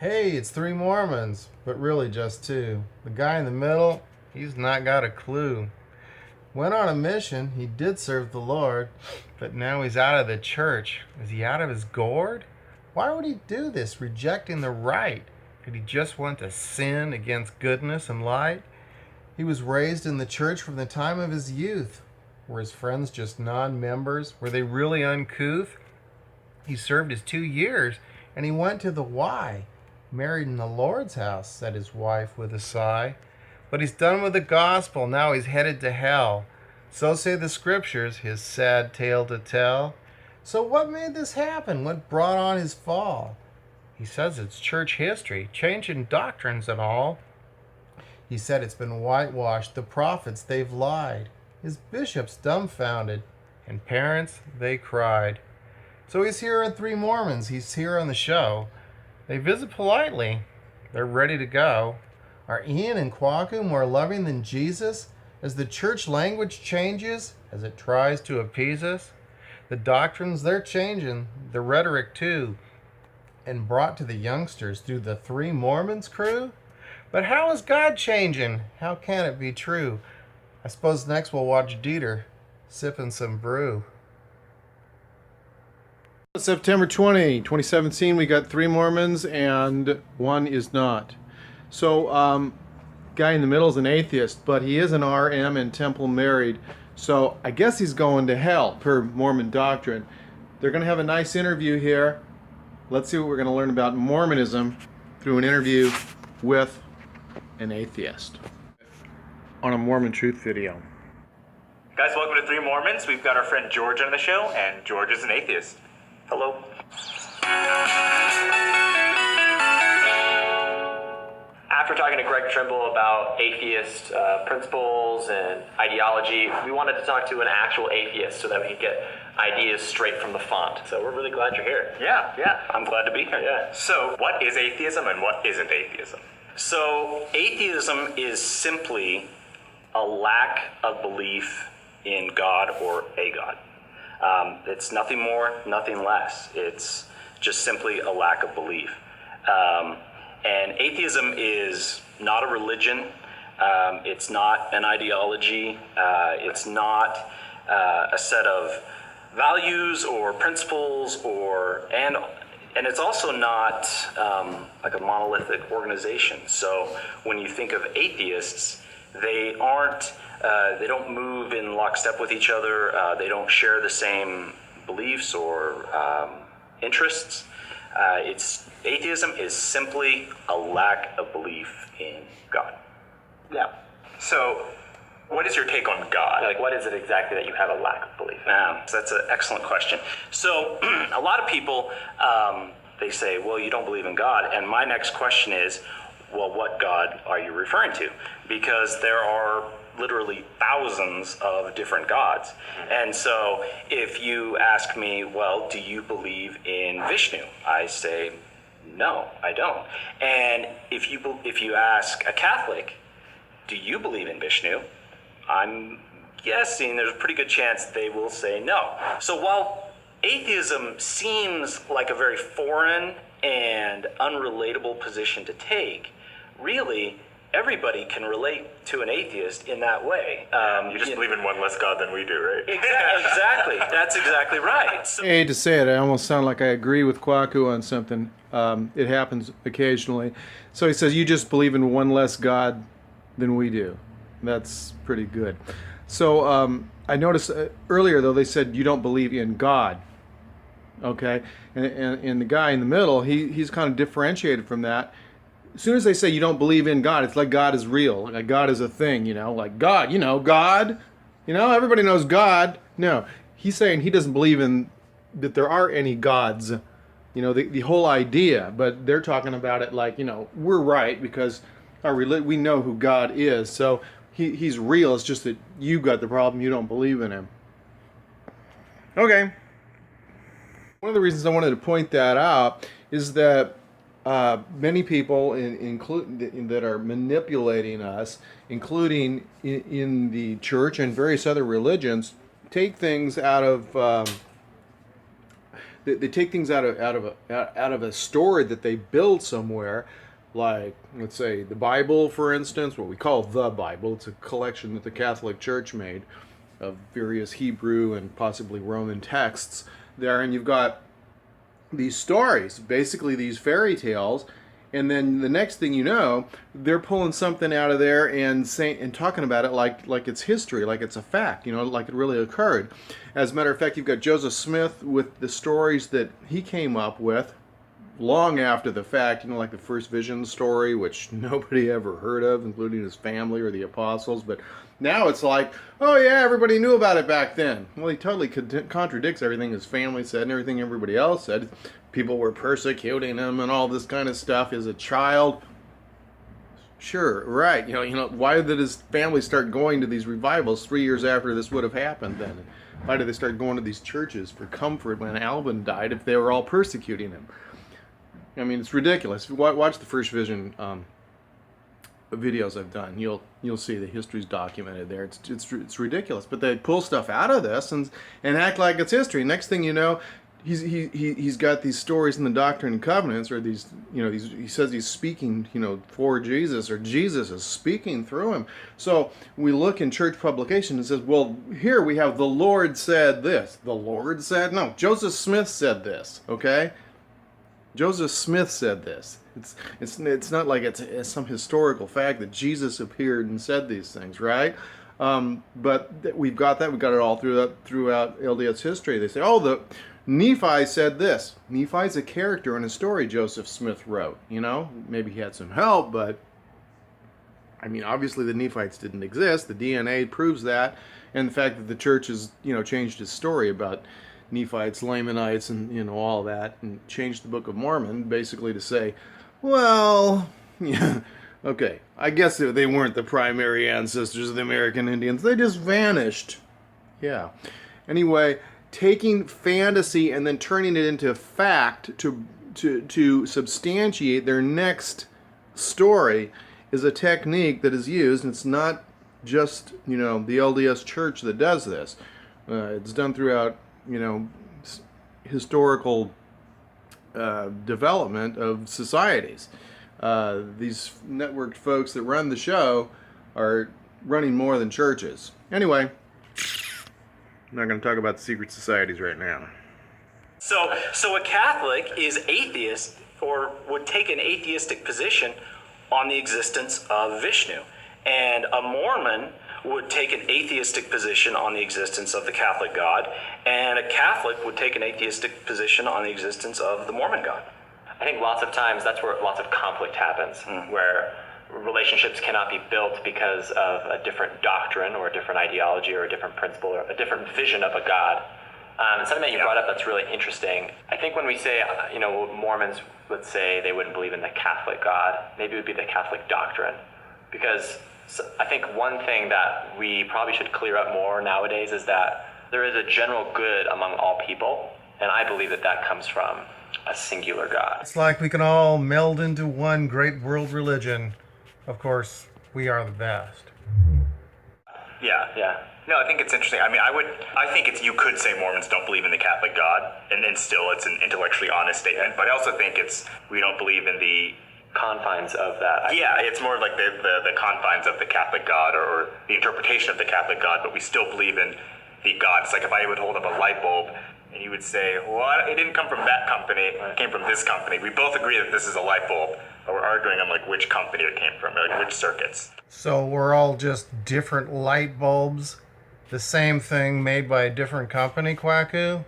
Hey, it's three Mormons, but really just two. The guy in the middle, he's not got a clue. Went on a mission, he did serve the Lord, but now he's out of the church. Is he out of his gourd? Why would he do this, rejecting the right? Did he just want to sin against goodness and light? He was raised in the church from the time of his youth. Were his friends just non-members? Were they really uncouth? He served his 2 years, and he went to the Y. Married in the Lord's house, said his wife with a sigh. But he's done with the gospel, now he's headed to hell. So say the scriptures, his sad tale to tell. So what made this happen? What brought on his fall? He says it's church history, changing doctrines and all. He said it's been whitewashed, the prophets, they've lied. His bishops dumbfounded, and parents, they cried. So he's here at Three Mormons, he's here on the show. They visit politely. They're ready to go. Are Ian and Kwaku more loving than Jesus? As the church language changes, as it tries to appease us? The doctrines, they're changing. The rhetoric, too. And brought to the youngsters through the Three Mormons crew? But how is God changing? How can it be true? I suppose next we'll watch Dieter sipping some brew. September 20, 2017, we got three Mormons and one is not. So, guy in the middle is an atheist, but he is an RM and temple married. So, I guess he's going to hell, per Mormon doctrine. They're going to have a nice interview here. Let's see what we're going to learn about Mormonism through an interview with an atheist on a Mormon Truth video. Guys, welcome to Three Mormons. We've got our friend George on the show, and George is an atheist. Hello. After talking to Greg Trimble about atheist principles and ideology, we wanted to talk to an actual atheist so that we could get ideas straight from the font. So we're really glad you're here. Yeah, I'm glad to be here. Yeah. So what is atheism and what isn't atheism? So atheism is simply a lack of belief in God or a God. It's nothing more, nothing less. It's just simply a lack of belief. And atheism is not a religion. It's not an ideology. It's not a set of values or principles, and it's also not like a monolithic organization. So when you think of atheists, they don't move in lockstep with each other. They don't share the same beliefs or interests. Atheism is simply a lack of belief in God. Yeah. So what is your take on God? Like, what is it exactly that you have a lack of belief in? So that's an excellent question. So a lot of people, they say, well, you don't believe in God. And my next question is, well, what God are you referring to? Because there are literally thousands of different gods. And so if you ask me, well, do you believe in Vishnu? I say, no, I don't. And if you ask a Catholic, do you believe in Vishnu? I'm guessing there's a pretty good chance they will say no. So while atheism seems like a very foreign and unrelatable position to take, really, everybody can relate to an atheist in that way. You just believe in one less God than we do, right? Exactly. That's exactly right. I hate to say it, I almost sound like I agree with Kwaku on something. It happens occasionally. So he says, you just believe in one less God than we do. That's pretty good. So I noticed earlier, though, they said you don't believe in God. Okay? And the guy in the middle, he's kind of differentiated from that. As soon as they say you don't believe in God, it's like God is real, like God is a thing, like God, God, everybody knows God. No, he's saying he doesn't believe in that there are any gods, the whole idea, but they're talking about it like, we're right because we know who God is, so he's real, it's just that you got the problem, you don't believe in him. Okay. One of the reasons I wanted to point that out is that many people that are manipulating us, including in the church and various other religions, take things out of they take things out of a story that they build somewhere, like, let's say, the Bible, for instance, what we call the Bible. It's a collection that the Catholic Church made of various Hebrew and possibly Roman texts there, and you've got these stories, basically these fairy tales, and then the next thing you know, they're pulling something out of there and saying and talking about it like it's history, like it's a fact, like it really occurred. As a matter of fact, you've got Joseph Smith with the stories that he came up with long after the fact, like the first vision story, which nobody ever heard of, including his family or the apostles. But now it's like, oh yeah, everybody knew about it back then. Well, he totally contradicts everything his family said and everything everybody else said. People were persecuting him and all this kind of stuff as a child. Sure, right. Why did his family start going to these revivals 3 years after this would have happened then? Why did they start going to these churches for comfort when Alvin died if they were all persecuting him? I mean, it's ridiculous. Watch the first vision videos I've done. You'll see the history's documented there. It's ridiculous. But they pull stuff out of this and act like it's history. Next thing you know, he's got these stories in the Doctrine and Covenants, or these he says he's speaking for Jesus, or Jesus is speaking through him. So we look in church publication and says, well, here we have the Lord said this. The Lord said, no, Joseph Smith said this. Okay. Joseph Smith said this. It's not like it's some historical fact that Jesus appeared and said these things, right? But we've got that. We've got it all throughout LDS history. They say, oh, the Nephi said this. Nephi's a character in a story Joseph Smith wrote. Maybe he had some help, but I mean, obviously the Nephites didn't exist. The DNA proves that, and the fact that the church has changed its story about Nephites, Lamanites, and all that, and changed the Book of Mormon basically to say, well, yeah, okay, I guess they weren't the primary ancestors of the American Indians. They just vanished. Yeah. Anyway, taking fantasy and then turning it into fact to substantiate their next story is a technique that is used, and it's not just the LDS Church that does this. It's done throughout historical development of societies. These networked folks that run the show are running more than churches. Anyway, I'm not going to talk about the secret societies right now. So a Catholic is atheist, or would take an atheistic position on the existence of Vishnu. And a Mormon would take an atheistic position on the existence of the Catholic God, and a Catholic would take an atheistic position on the existence of the Mormon God. I think lots of times that's where lots of conflict happens, where relationships cannot be built because of a different doctrine or a different ideology or a different principle or a different vision of a God. Something that you brought up that's really interesting. I think when we say, Mormons would say they wouldn't believe in the Catholic God, maybe it would be the Catholic doctrine. Because I think one thing that we probably should clear up more nowadays is that there is a general good among all people, and I believe that comes from a singular God. It's like we can all meld into one great world religion. Of course, we are the best. Yeah. No, I think it's interesting. I mean, I think you could say Mormons don't believe in the Catholic God, and then still it's an intellectually honest statement. But I also think we don't believe in the confines of that. Yeah, it's more like the confines of the Catholic God, or the interpretation of the Catholic God, but we still believe in the God. It's like if I would hold up a light bulb and you would say, well, it didn't come from that company, it came from this company. We both agree that this is a light bulb, but we're arguing on like which company it came from, like which circuits. So we're all just different light bulbs, the same thing made by a different company, Kwaku?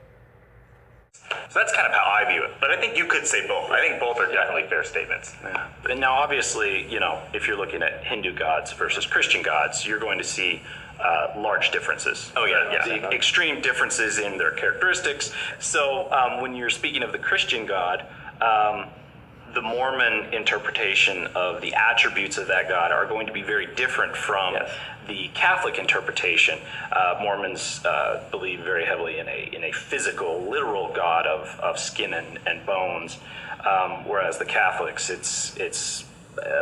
So that's kind of how I view it. But I think you could say both. I think both are definitely fair statements. Yeah. And now, obviously, if you're looking at Hindu gods versus Christian gods, you're going to see large differences. Oh, yeah. The extreme differences in their characteristics. So when you're speaking of the Christian God, the Mormon interpretation of the attributes of that God are going to be very different from the Catholic interpretation. Mormons believe very heavily in a physical, literal God of skin and bones, whereas the Catholics, it's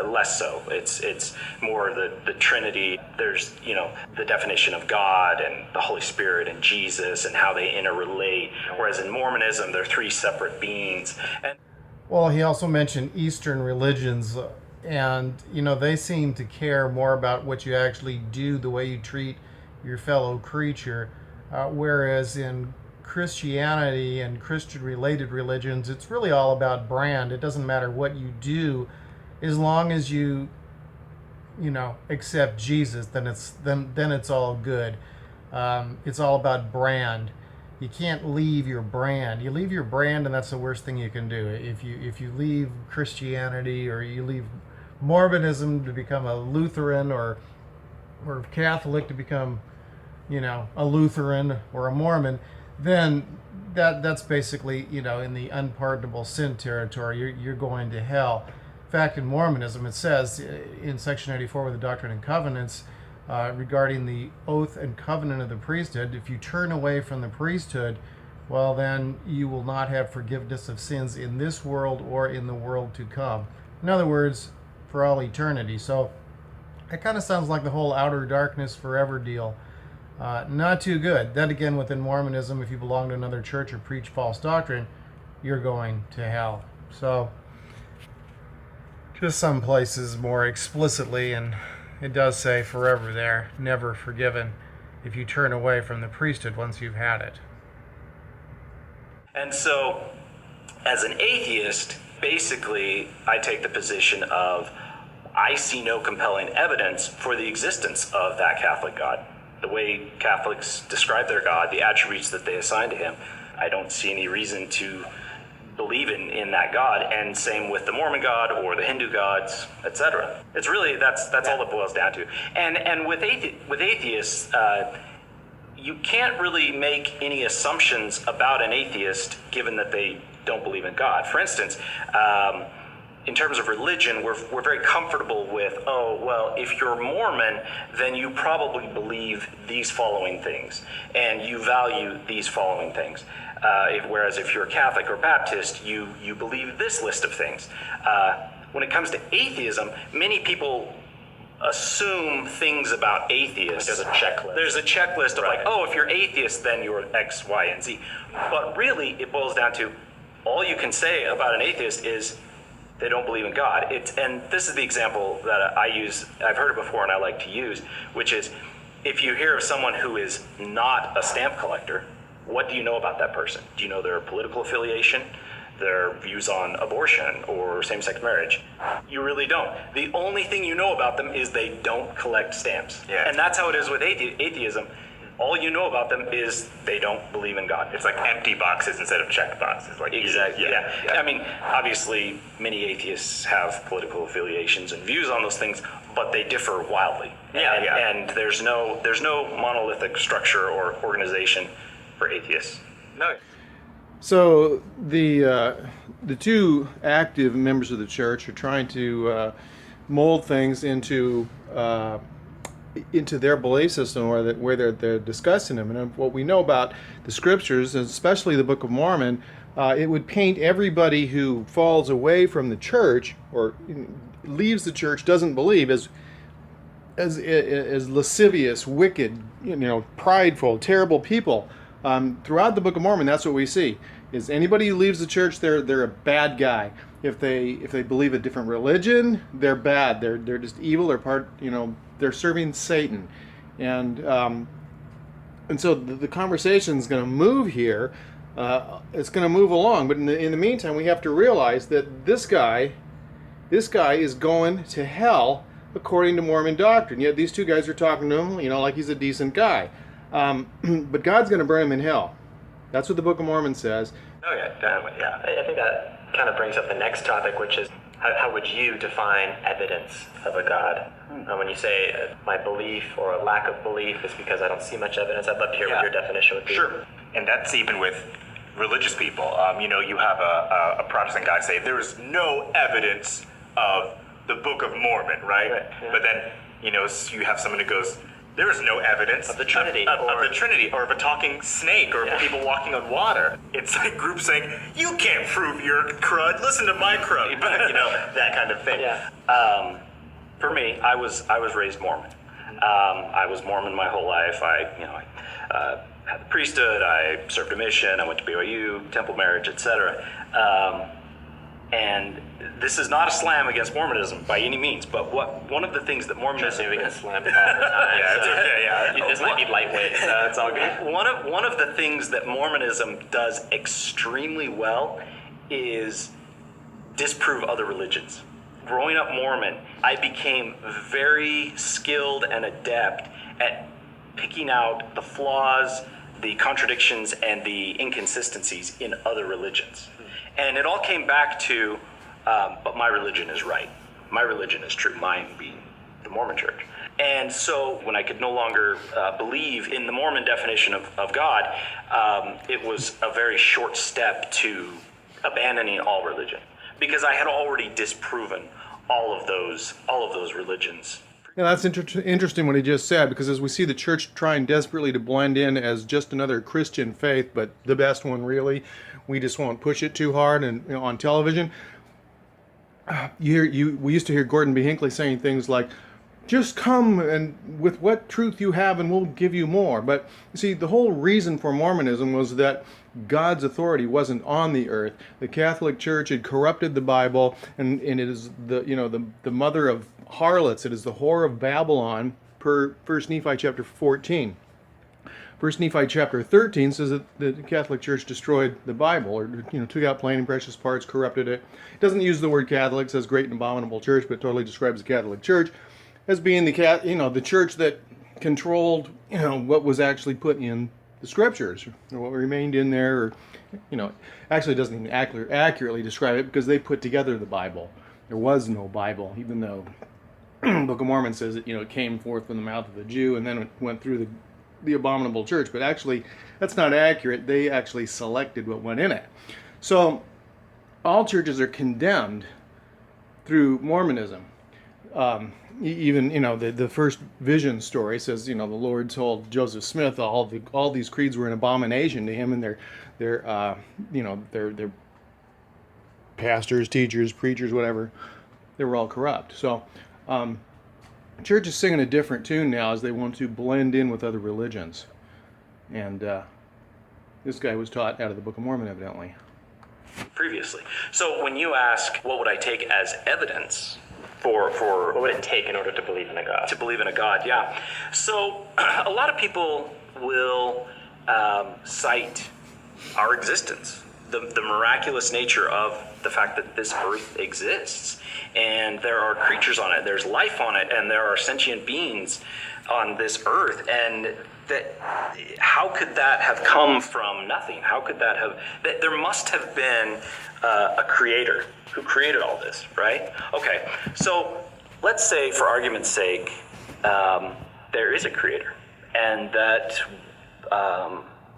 less so. It's more the Trinity. There's, the definition of God and the Holy Spirit and Jesus and how they interrelate. Whereas in Mormonism, they're three separate beings. And Well, he also mentioned Eastern religions, and they seem to care more about what you actually do, the way you treat your fellow creature, whereas in Christianity and Christian-related religions, it's really all about brand. It doesn't matter what you do, as long as you accept Jesus. Then it's all good. It's all about brand. You can't leave your brand. You leave your brand, and that's the worst thing you can do. If you leave Christianity, or you leave Mormonism to become a Lutheran, or Catholic to become a Lutheran or a Mormon, then that's basically in the unpardonable sin territory. You're going to hell. In fact, in Mormonism, it says in section 84 with the Doctrine and Covenants, regarding the oath and covenant of the priesthood, if you turn away from the priesthood, well, then you will not have forgiveness of sins in this world or in the world to come. In other words, for all eternity. So it kind of sounds like the whole outer darkness forever deal. Not too good. Then again, within Mormonism, if you belong to another church or preach false doctrine, you're going to hell. So just some places more explicitly, and it does say forever there, never forgiven if you turn away from the priesthood once you've had it. And so, as an atheist, basically, I take the position of, I see no compelling evidence for the existence of that Catholic God. The way Catholics describe their God, the attributes that they assign to him, I don't see any reason to believe in that God. And same with the Mormon God or the Hindu gods, etc. It's really, that's all it boils down to. And with atheists, you can't really make any assumptions about an atheist given that they don't believe in God. For instance, in terms of religion, we're very comfortable with, if you're Mormon, then you probably believe these following things, and you value these following things. Whereas if you're Catholic or Baptist, you believe this list of things. When it comes to atheism, many people assume things about atheists. There's a checklist. There's a checklist of if you're atheist, then you're X, Y, and Z. But really, it boils down to, all you can say about an atheist is they don't believe in God. And this is the example that I use, I've heard it before and I like to use, which is, if you hear of someone who is not a stamp collector, what do you know about that person? Do you know their political affiliation, their views on abortion or same-sex marriage? You really don't. The only thing you know about them is they don't collect stamps. Yeah. And that's how it is with atheism. All you know about them is they don't believe in God. It's like empty boxes instead of checked boxes. Exactly. Yeah. I mean, obviously, many atheists have political affiliations and views on those things, but they differ wildly. And there's no monolithic structure or organization for atheists. No. So the two active members of the church are trying to mold things into their belief system, where they're discussing them. And what we know about the scriptures, especially the Book of Mormon, it would paint everybody who falls away from the church or leaves the church, doesn't believe, as lascivious, wicked, prideful, terrible people. Throughout the Book of Mormon, that's what we see. Is anybody who leaves the church, they're a bad guy. If they believe a different religion, they're bad. They're just evil. They're serving Satan, and so the conversation is going to move here. It's going to move along, but in the meantime, we have to realize that this guy is going to hell according to Mormon doctrine. Yet these two guys are talking to him, like he's a decent guy. But God's going to burn him in hell. That's what the Book of Mormon says. Oh yeah, definitely. Yeah, I think that kind of brings up the next topic, which is how would you define evidence of a God? When you say my belief or a lack of belief is because I don't see much evidence, I'd love to hear what your definition would be. Sure. And that's even with religious people. You have a Protestant guy say there is no evidence of the Book of Mormon, right? Yeah. But then, you have someone who goes, There is no evidence Of the Trinity, of or- the Trinity, or of a talking snake, or Yeah. of people walking on water. It's like groups saying, "You can't prove your crud. Listen to my crud." That kind of thing. Yeah. For me, I was raised Mormon. I was Mormon my whole life. I had the priesthood. I served a mission. I went to BYU, temple marriage, etc. And this is not a slam against Mormonism by any means. But one of the things that Mormonism We can slam it all the time. Yeah, it's okay. Yeah. This might be lightweight, so it's all good. one of the things that Mormonism does extremely well is disprove other religions. Growing up Mormon, I became very skilled and adept at picking out the flaws, the contradictions, and the inconsistencies in other religions. And it all came back to, but my religion is right. My religion is true, mine being the Mormon Church. And so when I could no longer believe in the Mormon definition of God, it was a very short step to abandoning all religion, because I had already disproven all of those religions. Yeah, that's interesting what he just said, because as we see the church trying desperately to blend in as just another Christian faith, but the best one really, we just won't push it too hard and on television. We used to hear Gordon B. Hinckley saying things like, just come and with what truth you have and we'll give you more. But you see, the whole reason for Mormonism was that God's authority wasn't on the earth. The Catholic Church had corrupted the Bible, and it is the mother of harlots. It is the whore of Babylon, per 1 Nephi chapter 14. 1 Nephi chapter 13 says that the Catholic Church destroyed the Bible, or took out plain and precious parts, corrupted it. It doesn't use the word Catholic, it says great and abominable church, but totally describes the Catholic Church as being the church that controlled what was actually put in the scriptures, or what remained in there, or actually it doesn't even accurately describe it, because they put together the Bible. There was no Bible, even though the Book of Mormon says that it came forth from the mouth of the Jew and then it went through the abominable church. But actually that's not accurate. They actually selected what went in it. So all churches are condemned through Mormonism. Even the first vision story says the Lord told Joseph Smith all these creeds were an abomination to him, and their pastors, teachers, preachers, whatever, they were all corrupt. So church is singing a different tune now as they want to blend in with other religions, and this guy was taught out of the Book of Mormon, evidently. Previously. So when you ask, what would I take as evidence for What would it take in order to believe in a God? to believe in a God? Yeah. So a lot of people will cite our existence, the miraculous nature of the fact that this earth exists, and there are creatures on it, there's life on it, and there are sentient beings on this earth, and that how could that have come from nothing? How could that have? There must have been a creator who created all this, right? Okay, so let's say, for argument's sake, there is a creator, and that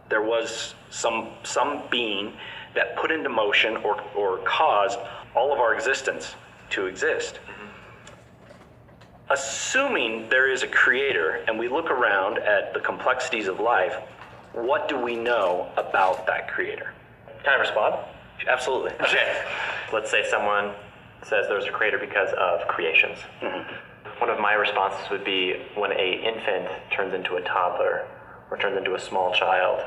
there was some being that put into motion or caused all of our existence to exist. Assuming there is a creator and we look around at the complexities of life, what do we know about that creator? Can I respond? Absolutely. Okay. Let's say someone says there's a creator because of creations. One of my responses would be when an infant turns into a toddler or turns into a small child,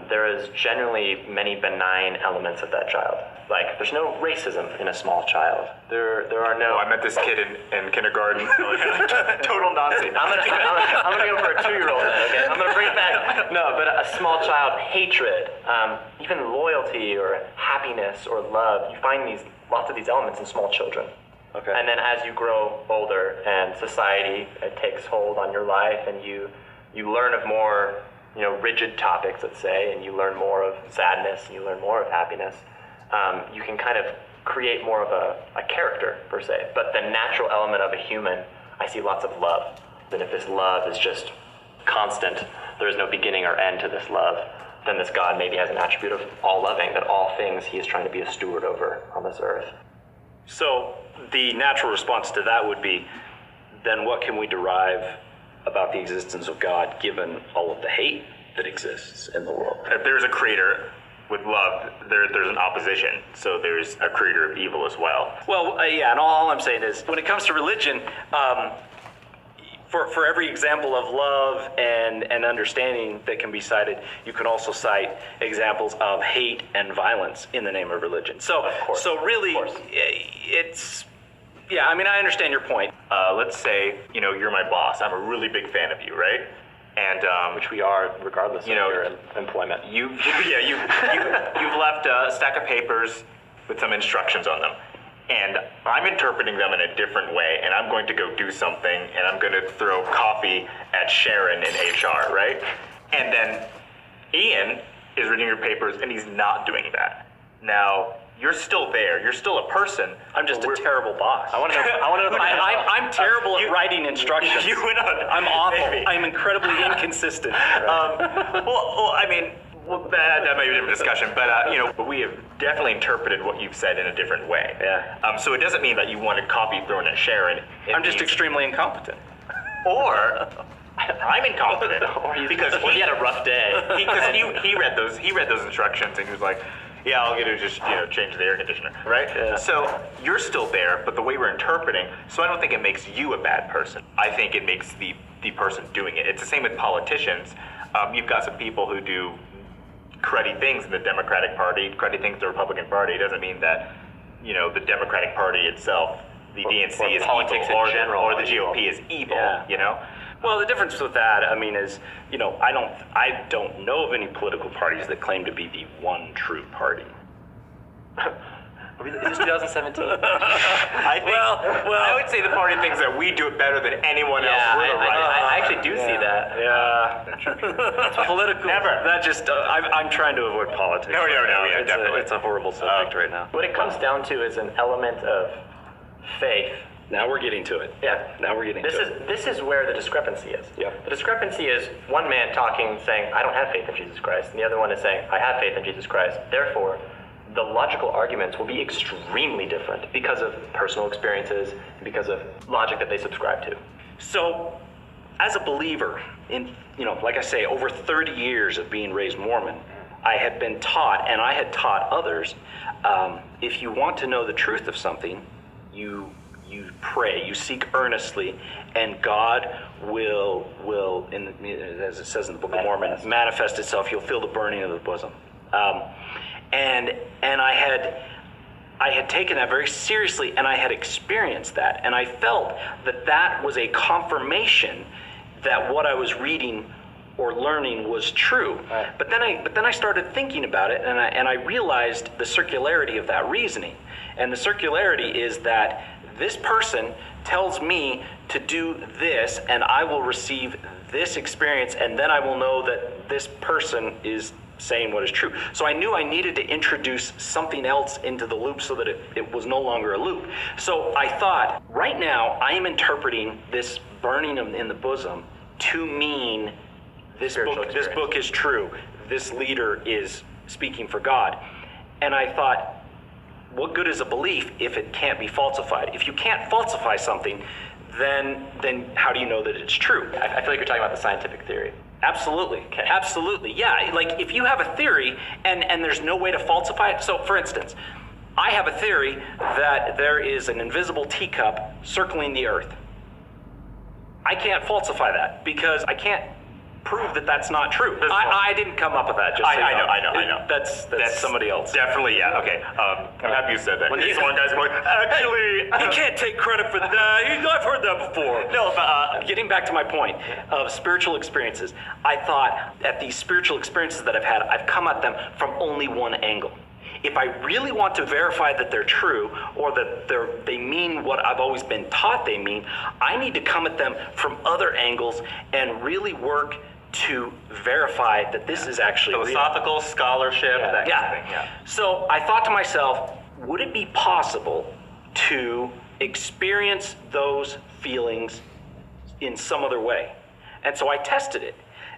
there is generally many benign elements of that child. Like, there's no racism in a small child. There are no... I met this kid in kindergarten. Total Nazi. I'm gonna go for a 2-year-old then, okay? I'm gonna bring it back. No, but a small child, hatred, even loyalty or happiness or love, you find lots of these elements in small children. Okay. And then as you grow older and society takes hold on your life and you learn of more, rigid topics, let's say, and you learn more of sadness and you learn more of happiness, you can kind of create more of a character, per se. But the natural element of a human, I see lots of love. And if this love is just constant, there is no beginning or end to this love, then this God maybe has an attribute of all loving, that all things he is trying to be a steward over on this earth. So the natural response to that would be, then what can we derive about the existence of God, given all of the hate that exists in the world. If there's a creator with love, there's an opposition. So there's a creator of evil as well. Well, yeah, and all I'm saying is, when it comes to religion, for every example of love and understanding that can be cited, you can also cite examples of hate and violence in the name of religion. So really, it's, yeah, I mean, I understand your point. Let's say, you're my boss. I'm a really big fan of you, right? And Which we are, regardless of your employment. you've left a stack of papers with some instructions on them. And I'm interpreting them in a different way, and I'm going to go do something, and I'm going to throw coffee at Sharon in HR, right? And then Ian is reading your papers, and he's not doing that. Now, you're still there. You're still a person. I'm just a terrible boss. I want to know. I'm terrible at writing instructions. You went on. I'm awful. Maybe. I'm incredibly inconsistent. That might be a different discussion, but we have definitely interpreted what you've said in a different way. Yeah. So it doesn't mean that you wanted coffee thrown at Sharon. I'm just extremely incompetent. Or I'm incompetent. because he had a rough day. he read those instructions and he was like, yeah, all you do is just change the air conditioner, right? Yeah. So you're still there, but the way we're interpreting, so I don't think it makes you a bad person. I think it makes the person doing it. It's the same with politicians. You've got some people who do cruddy things in the Democratic Party, cruddy things in the Republican Party. It doesn't mean that the Democratic Party itself, the DNC is politics evil, in general, or the GOP is evil. Yeah. Well, the difference with that, I mean, is I don't know of any political parties that claim to be the one true party. Is this 2017? I think. Well, I would say the party thinks that we do it better than anyone else. Yeah, We're the right. I actually do see that. Yeah. Political. Never. That just. I'm trying to avoid politics. No, right now. yeah, definitely. It's a horrible subject right now. What it comes down to is an element of faith. Now we're getting to it. Yeah. Now we're getting to it. This is where the discrepancy is. Yeah. The discrepancy is one man talking, saying, I don't have faith in Jesus Christ, and the other one is saying, I have faith in Jesus Christ. Therefore, the logical arguments will be extremely different because of personal experiences, and because of logic that they subscribe to. So, as a believer, in like I say, over 30 years of being raised Mormon, I had been taught, and I had taught others, if you want to know the truth of something, you pray, you seek earnestly, and God will, as it says in the Book of Mormon, manifest itself. You'll feel the burning of the bosom. And I had taken that very seriously, and I had experienced that, and I felt that was a confirmation that what I was reading or learning was true. Right. But then I started thinking about it, and I realized the circularity of that reasoning. And the circularity is that this person tells me to do this, and I will receive this experience, and then I will know that this person is saying what is true. So I knew I needed to introduce something else into the loop so that it was no longer a loop. So I thought, right now, I am interpreting this burning in the bosom to mean this book is true. This leader is speaking for God. And I thought, what good is a belief if it can't be falsified? If you can't falsify something, then how do you know that it's true? I feel like you're talking about the scientific theory. Absolutely. Okay. Absolutely. Yeah. Like if you have a theory and there's no way to falsify it. So for instance, I have a theory that there is an invisible teacup circling the earth. I can't falsify that because I can't prove that that's not true. I didn't come up with that. Just so I know. That's somebody else. Definitely, yeah. Okay. I'm happy you said that. These one guy's going, actually, He can't take credit for that. I've heard that before. No, but getting back to my point of spiritual experiences, I thought at these spiritual experiences that I've had, I've come at them from only one angle. If I really want to verify that they're true or that they mean what I've always been taught they mean, I need to come at them from other angles and really work to verify that this is actually philosophical real. scholarship, that kind of thing. Yeah. So I thought to myself, would it be possible to experience those feelings in some other way? And so I tested it.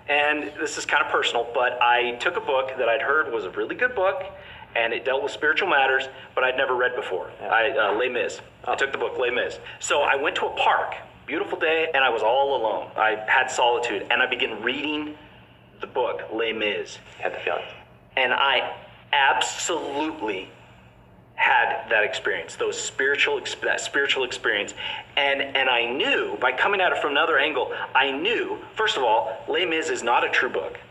And this is kind of personal, but I took a book that I'd heard was a really good book, and it dealt with spiritual matters, but I'd never read before. Les Mis. I took the book Les Mis. So I went to a park beautiful day, and I was all alone. I had solitude, and I began reading the book, Les Mis. Had the feeling. And I absolutely had that experience, that spiritual experience. And I knew, by coming at it from another angle, I knew, first of all, Les Mis is not a true book.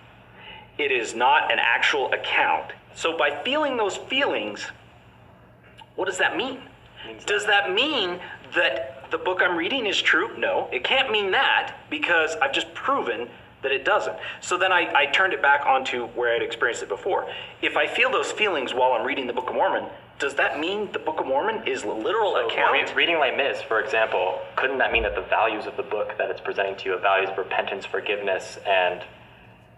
It is not an actual account. So by feeling those feelings, what does that mean? Does that mean that the book I'm reading is true? No, it can't mean that, because I've just proven that it doesn't. So then I turned it back onto where I'd experienced it before. If I feel those feelings while I'm reading the Book of Mormon, does that mean the Book of Mormon is a literal account? Reading Les Mis, for example, couldn't that mean that the values of the book that it's presenting to you, values of repentance, forgiveness, and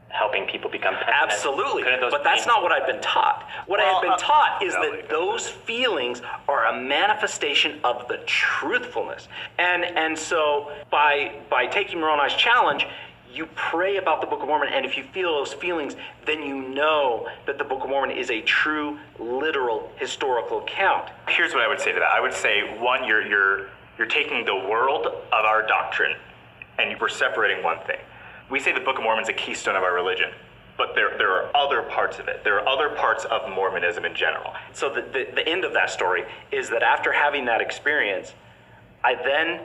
helping people become penitent? Absolutely, but that's not what I've been taught. What I have been taught is that those feelings are a manifestation of the truthfulness. And so by taking Moroni's challenge, you pray about the Book of Mormon, and if you feel those feelings, then you know that the Book of Mormon is a true, literal, historical account. Here's what I would say to that. I would say, one, you're taking the world of our doctrine, and we're separating one thing. We say the Book of Mormon is a keystone of our religion, but there are other parts of it. There are other parts of Mormonism in general. So the end of that story is that after having that experience, I then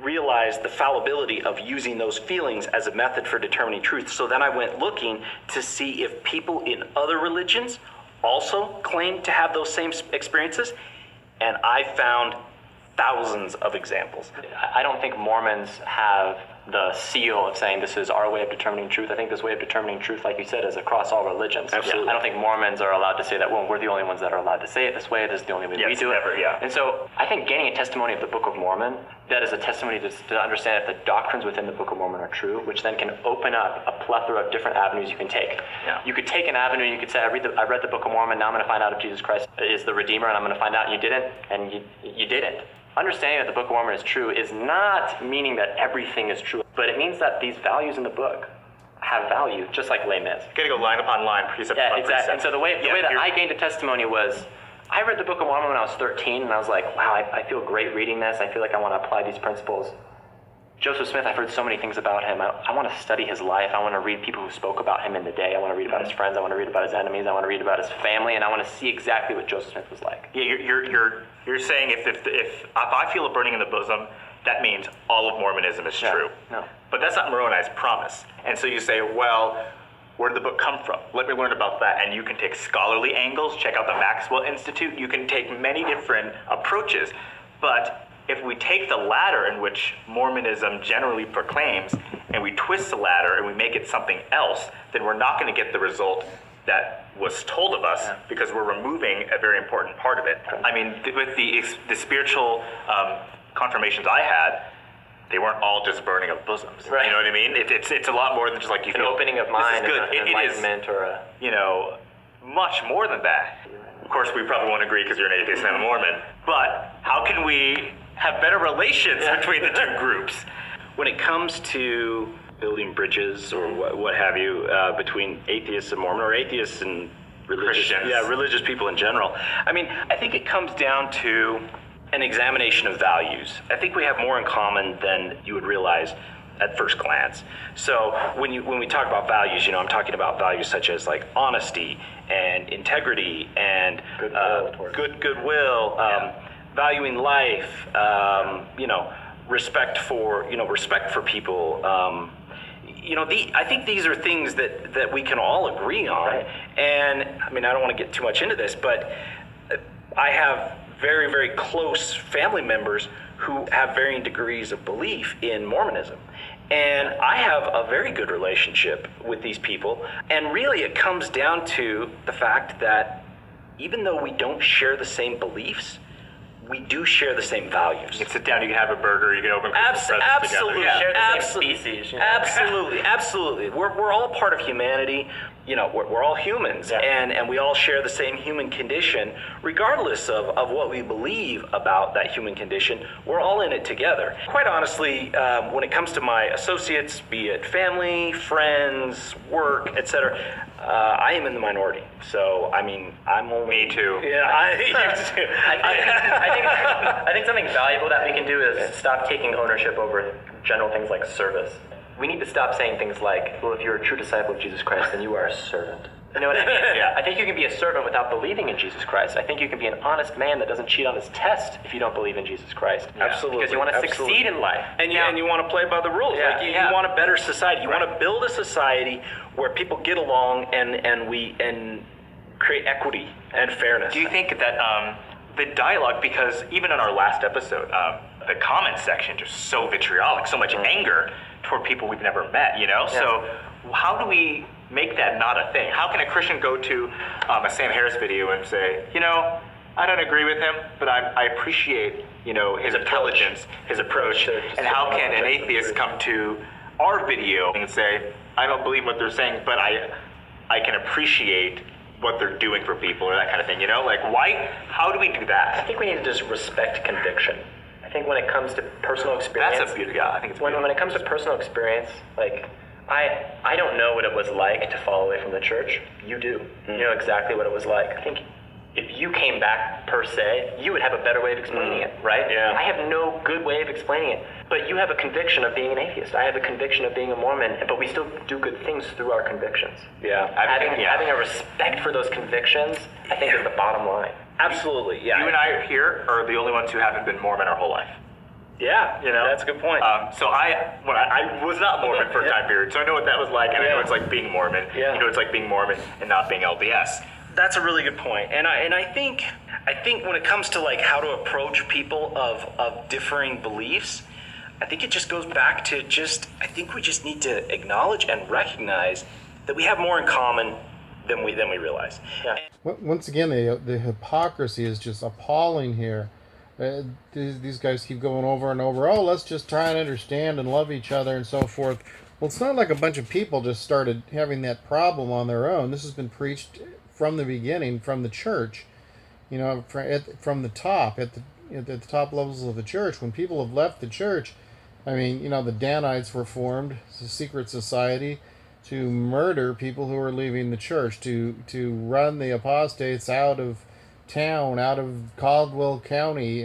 realized the fallibility of using those feelings as a method for determining truth. So then I went looking to see if people in other religions also claimed to have those same experiences, and I found thousands of examples. I don't think Mormons have the seal of saying this is our way of determining truth. I think this way of determining truth, like you said, is across all religions. Absolutely. I don't think Mormons are allowed to say that, well, we're the only ones that are allowed to say it this way. This is the only way we do it. And so I think gaining a testimony of the Book of Mormon, that is a testimony to understand that the doctrines within the Book of Mormon are true, which then can open up a plethora of different avenues you can take. Yeah. You could take an avenue, you could say, I read the Book of Mormon, now I'm going to find out if Jesus Christ is the Redeemer, and I'm going to find out you didn't, and you didn't. Understanding that the Book of Mormon is true is not meaning that everything is true, but it means that these values in the book have value, just like Les Mis. You gotta go line upon line, precept upon exactly. precept. And so the way that I gained a testimony was, I read the Book of Mormon when I was 13, and I was like, wow, I feel great reading this. I feel like I want to apply these principles. Joseph Smith, I've heard so many things about him. I want to study his life. I want to read people who spoke about him in the day. I want to read about his friends. I want to read about his enemies. I want to read about his family, and I want to see exactly what Joseph Smith was like. Yeah, you're saying if I feel a burning in the bosom, that means all of Mormonism is true. No. But that's not Moroni's promise. And so you say, well, where did the book come from? Let me learn about that. And you can take scholarly angles, check out the Maxwell Institute. You can take many different approaches. But if we take the latter, in which Mormonism generally proclaims, and we twist the latter and we make it something else, then we're not going to get the result that was told of us, because we're removing a very important part of it. I mean, with the spiritual confirmations I had, they weren't all just burning of bosoms. Right. You know what I mean? It's a lot more than just like you An feel opening of mind, this is good. an enlightenment, or a... You know, much more than that. Of course, we probably won't agree because you're an atheist and I'm a Mormon. But how can we have better relations between the two groups? When it comes to building bridges or what have you between atheists and Mormon, or atheists and Christians. religious people in general, I mean, I think it comes down to an examination of values. I think we have more in common than you would realize at first glance. So when we talk about values, I'm talking about values such as like honesty and integrity and goodwill, valuing life, respect for people. I think these are things that we can all agree on. Right. And I mean, I don't want to get too much into this, but I have very, very close family members who have varying degrees of belief in Mormonism. And I have a very good relationship with these people. And really it comes down to the fact that even though we don't share the same beliefs, we do share the same values. You can sit down, you can have a burger, you can open Christmas presents together. Share the same species. Absolutely. We're all part of humanity. we're all humans, and we all share the same human condition, regardless of what we believe about that human condition. We're all in it together. Quite honestly, when it comes to my associates, be it family, friends, work, etc., I am in the minority. So, I mean, I'm only... Me too. Yeah, I think something valuable that we can do is stop taking ownership over general things like service. We need to stop saying things like, well, if you're a true disciple of Jesus Christ, then you are a servant. You know what I mean? Yeah. I think you can be a servant without believing in Jesus Christ. I think you can be an honest man that doesn't cheat on his test if you don't believe in Jesus Christ. Absolutely. Because you want to succeed in life. And you want to play by the rules. Yeah, Like you yeah. want a better society. You want to build a society where people get along and create equity and fairness. Do you think that the dialogue, because even in our last episode, the comment section just so vitriolic, so much anger toward people we've never met, So how do we make that not a thing? How can a Christian go to a Sam Harris video and say, I don't agree with him, but I appreciate, his intelligence, his approach, and how can an atheist come to our video and say, I don't believe what they're saying, but I can appreciate what they're doing for people, or that kind of thing, Like, why? How do we do I that? think we need to just respect conviction. I think when it comes to personal experience... That's a beauty, yeah, I think it's when beautiful. it comes to personal experience, like, I don't know what it was like to fall away from the church. You do. You know exactly what it was like. I think if you came back per se, you would have a better way of explaining it, right? Yeah. I have no good way of explaining it. But you have a conviction of being an atheist. I have a conviction of being a Mormon, but we still do good things through our convictions. Yeah. Having a respect for those convictions, I think, is the bottom line. Absolutely. Yeah. You and I here are the only ones who haven't been Mormon our whole life. Yeah. That's a good point. So I was not Mormon for a time period, so I know what that was like, and I know it's like being Mormon. Yeah. You know, it's like being Mormon and not being LDS. That's a really good point. And I think when it comes to like how to approach people of differing beliefs, I think it just goes back to I think we just need to acknowledge and recognize that we have more in common than we realize. Yeah. Once again, the hypocrisy is just appalling here. These guys keep going over and over, let's just try and understand and love each other and so forth. Well, it's not like a bunch of people just started having that problem on their own. This has been preached from the beginning, from the church, from the top, at the top levels of the church. When people have left the church, the Danites were formed, it's a secret society, to murder people who are leaving the church, to run the apostates out of town, out of Caldwell County,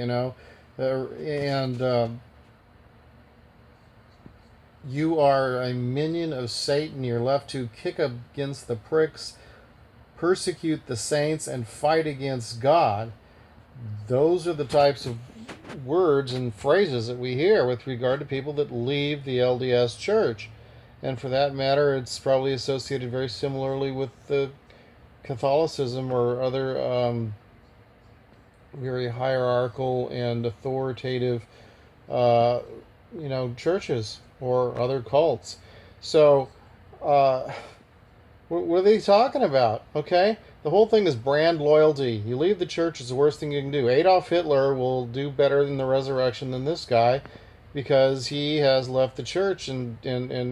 you are a minion of Satan. You're left to kick against the pricks, persecute the saints, and fight against God. Those are the types of words and phrases that we hear with regard to people that leave the LDS church. And for that matter, it's probably associated very similarly with the Catholicism or other very hierarchical and authoritative churches or other cults. So what are they talking about? Okay, the whole thing is brand loyalty. You leave the church, it's the worst thing you can do. Adolf Hitler will do better in the resurrection than this guy, because he has left the church and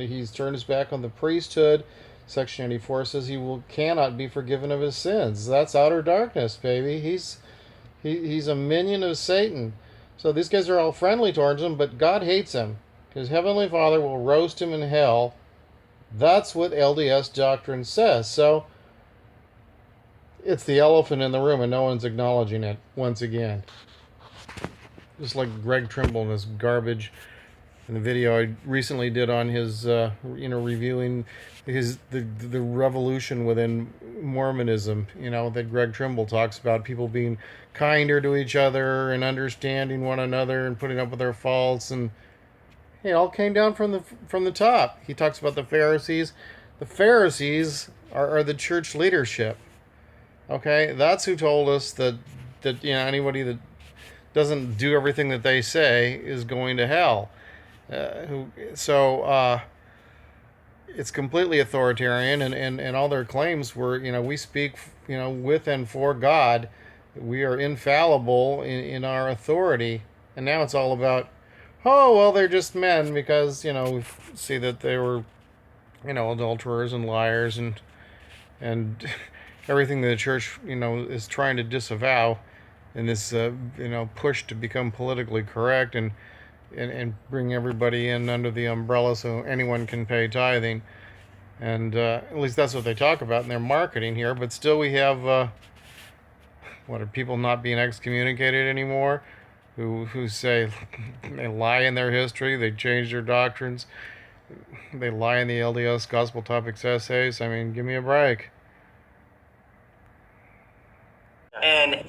he's turned his back on the priesthood. Section 84 says he cannot be forgiven of his sins. That's outer darkness, baby. He's a minion of Satan. So these guys are all friendly towards him, but God hates him. His Heavenly Father will roast him in hell. That's what LDS doctrine says. So it's the elephant in the room, and no one's acknowledging it once again. Just like Greg Trimble and his garbage in the video I recently did on his, reviewing the revolution within Mormonism, that Greg Trimble talks about people being kinder to each other and understanding one another and putting up with their faults, and it all came down from the top. He talks about the Pharisees. The Pharisees are the church leadership. Okay, that's who told us that anybody that doesn't do everything that they say is going to hell. It's completely authoritarian, and all their claims were, we speak, with and for God. We are infallible in our authority. And now it's all about, they're just men because, we see that they were, adulterers and liars and and everything that the church, is trying to disavow in this, push to become politically correct and bring everybody in under the umbrella so anyone can pay tithing. And at least that's what they talk about in their marketing here. But still, we have what are people not being excommunicated anymore? Who say they lie in their history, they change their doctrines, they lie in the LDS Gospel Topics essays. I mean, give me a break. And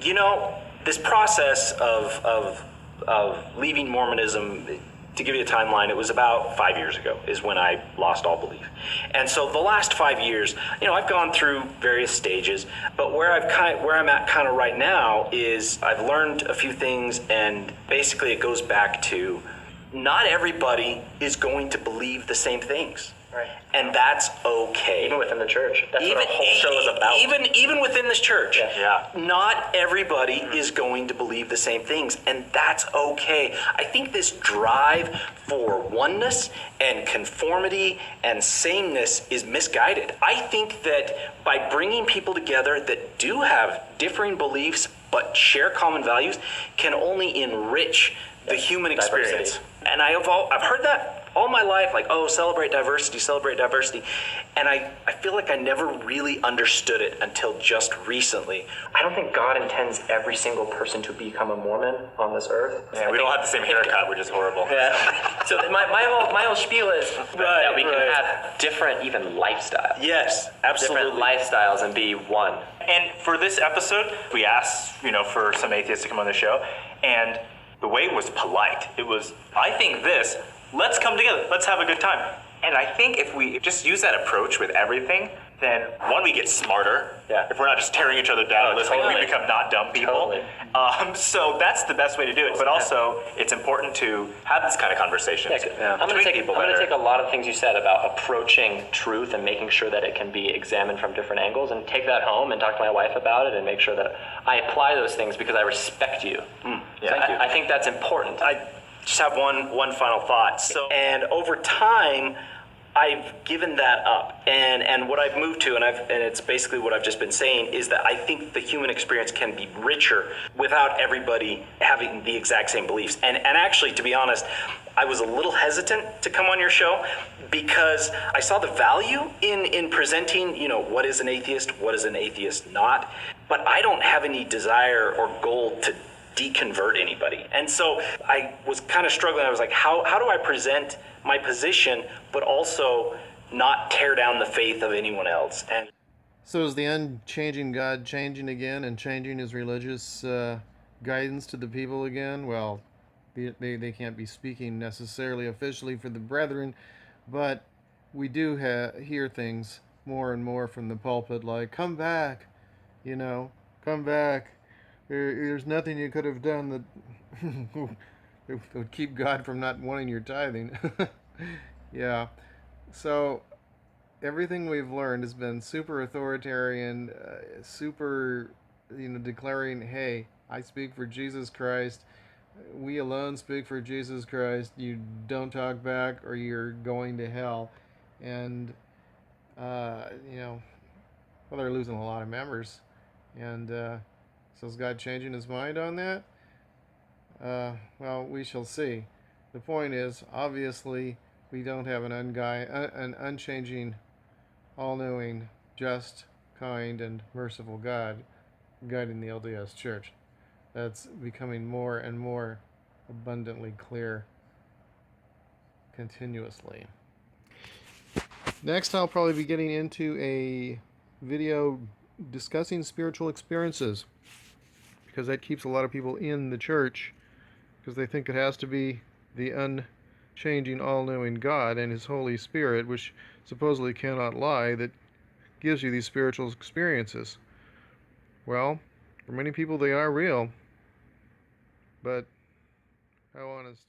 this process of leaving Mormonism, to give you a timeline, it was about 5 years ago is when I lost all belief. And so the last 5 years, I've gone through various stages, but where I'm at kind of right now is I've learned a few things, and basically it goes back to not everybody is going to believe the same things. Right. And that's okay. Even within the church. That's what our whole show is about. Even within this church. Yeah. Not everybody is going to believe the same things, and that's okay. I think this drive for oneness and conformity and sameness is misguided. I think that by bringing people together that do have differing beliefs but share common values can only enrich the human experience. Diversity. And I've heard that all my life, like, oh, celebrate diversity. And I feel like I never really understood it until just recently. I don't think God intends every single person to become a Mormon on this earth. Yeah, we don't have the same haircut, which is horrible. Yeah. So my whole spiel is that we can have different even lifestyles. Yes, absolutely. Different lifestyles and be one. And for this episode, we asked, for some atheists to come on the show, and the way was polite. It was, I think this, let's come together, let's have a good time. And I think if we just use that approach with everything, then one, we get smarter. Yeah. If we're not just tearing each other down, Totally. we become not dumb people. Totally. So that's the best way to do it. But also, it's important to have this kind of conversation. I'm going to take a lot of things you said about approaching truth and making sure that it can be examined from different angles, and take that home and talk to my wife about it and make sure that I apply those things because I respect you. Thank you. I think that's important. I just have one final thought. And over time, I've given that up, and what I've moved to, and it's basically what I've just been saying, is that I think the human experience can be richer without everybody having the exact same beliefs. And actually, to be honest, I was a little hesitant to come on your show because I saw the value in presenting, what is an atheist, what is an atheist not, but I don't have any desire or goal to deconvert anybody. And so I was kind of struggling. I was like, how do I present my position, but also not tear down the faith of anyone else? And So is the unchanging God changing again and changing his religious guidance to the people again? Well, they can't be speaking necessarily officially for the brethren, but we do hear things more and more from the pulpit like, come back, come back. There's nothing you could have done that would keep God from not wanting your tithing. Yeah. So everything we've learned has been super authoritarian, super, declaring, hey, I speak for Jesus Christ. We alone speak for Jesus Christ. You don't talk back or you're going to hell. And, they're losing a lot of members. And, so is God changing his mind on that? Well, we shall see. The point is, obviously, we don't have an unchanging, all-knowing, just, kind, and merciful God guiding the LDS Church. That's becoming more and more abundantly clear continuously. Next, I'll probably be getting into a video discussing spiritual experiences, because that keeps a lot of people in the church because they think it has to be the unchanging, all-knowing God and his Holy Spirit, which supposedly cannot lie, that gives you these spiritual experiences. Well, for many people they are real, but how honest